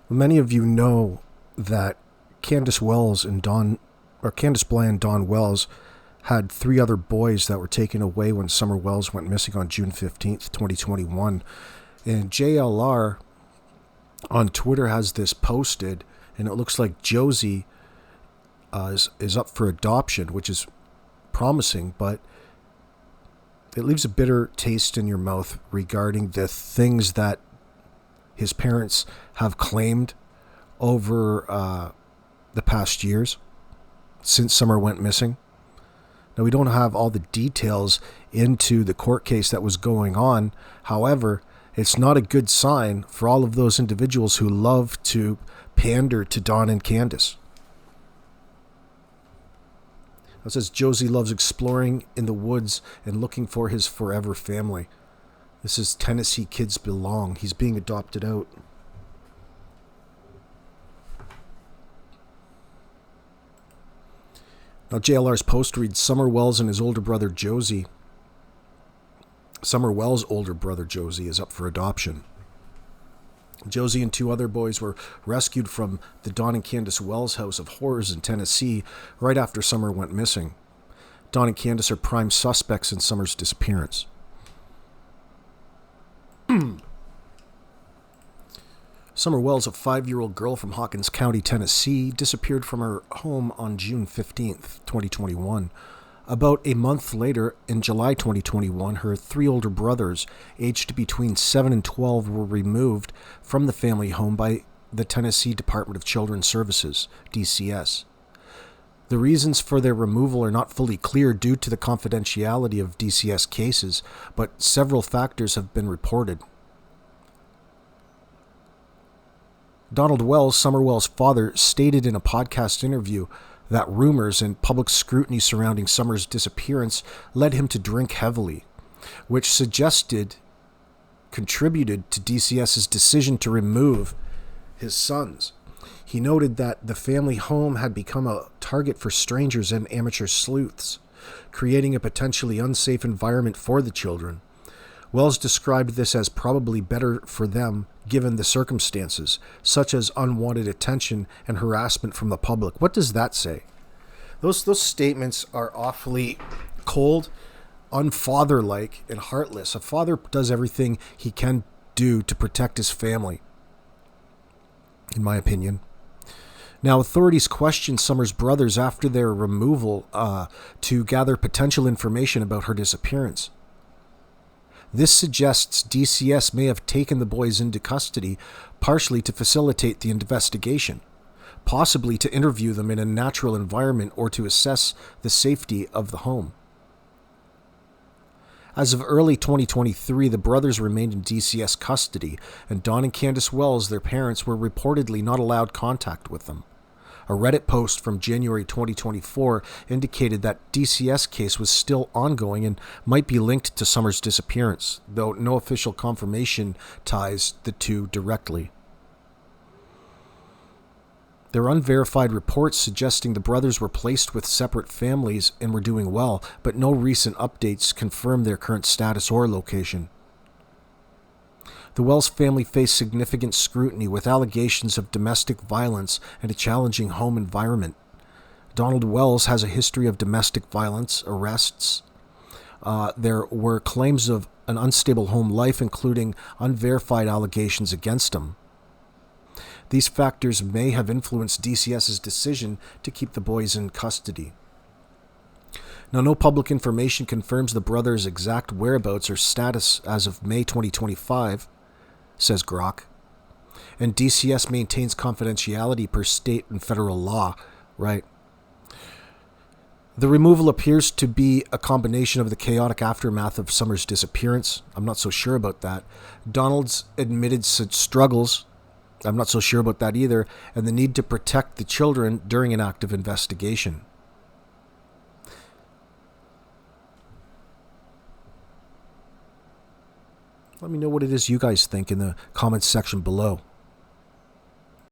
Many of you know that Candace Wells and Candace Bly and Don Wells had three other boys that were taken away when Summer Wells went missing on June 15th, 2021. And JLR on Twitter has this posted, and it looks like Josie is up for adoption, which is promising, but it leaves a bitter taste in your mouth regarding the things that his parents have claimed over the past years since Summer went missing. Now, we don't have all the details into the court case that was going on. However, it's not a good sign for all of those individuals who love to pander to Don and Candace. It says Josie loves exploring in the woods and looking for his forever family. This is Tennessee Kids Belong. He's being adopted out. Now, JLR's post reads, Summer Wells and his older brother Josie. Summer Wells' older brother Josie is up for adoption. Josie and two other boys were rescued from the Don and Candace Wells house of horrors in Tennessee right after Summer went missing. Don and Candace are prime suspects in Summer's disappearance. Summer Wells, a 5-year-old girl from Hawkins County, Tennessee, disappeared from her home on June 15th, 2021. About a month later, in July 2021, her three older brothers, aged between 7 and 12, were removed from the family home by the Tennessee Department of Children's Services, DCS. The reasons for their removal are not fully clear due to the confidentiality of DCS cases, but several factors have been reported. Donald Wells, Summer Wells' father, stated in a podcast interview that rumors and public scrutiny surrounding Summer's disappearance led him to drink heavily, which contributed to DCS's decision to remove his sons. He noted that the family home had become a target for strangers and amateur sleuths, creating a potentially unsafe environment for the children. Wells described this as probably better for them given the circumstances, such as unwanted attention and harassment from the public. What does that say? Those statements are awfully cold, unfatherlike, and heartless. A father does everything he can do to protect his family, in my opinion. Now, authorities questioned Summer's brothers after their removal to gather potential information about her disappearance. This suggests DCS may have taken the boys into custody partially to facilitate the investigation, possibly to interview them in a natural environment or to assess the safety of the home. As of early 2023, the brothers remained in DCS custody, and Don and Candace Wells, their parents, were reportedly not allowed contact with them. A Reddit post from January 2024 indicated that DCS case was still ongoing and might be linked to Summer's disappearance, though no official confirmation ties the two directly. There are unverified reports suggesting the brothers were placed with separate families and were doing well, but no recent updates confirm their current status or location. The Wells family faced significant scrutiny with allegations of domestic violence and a challenging home environment. Donald Wells has a history of domestic violence, arrests. There were claims of an unstable home life, including unverified allegations against him. These factors may have influenced DCS's decision to keep the boys in custody. Now, no public information confirms the brothers' exact whereabouts or status as of May 2025, says Grok. And DCS maintains confidentiality per state and federal law, right? The removal appears to be a combination of the chaotic aftermath of Summer's disappearance. I'm not so sure about that. Donald's admitted struggles. I'm not so sure about that either. And the need to protect the children during an active investigation. Let me know what it is you guys think in the comments section below.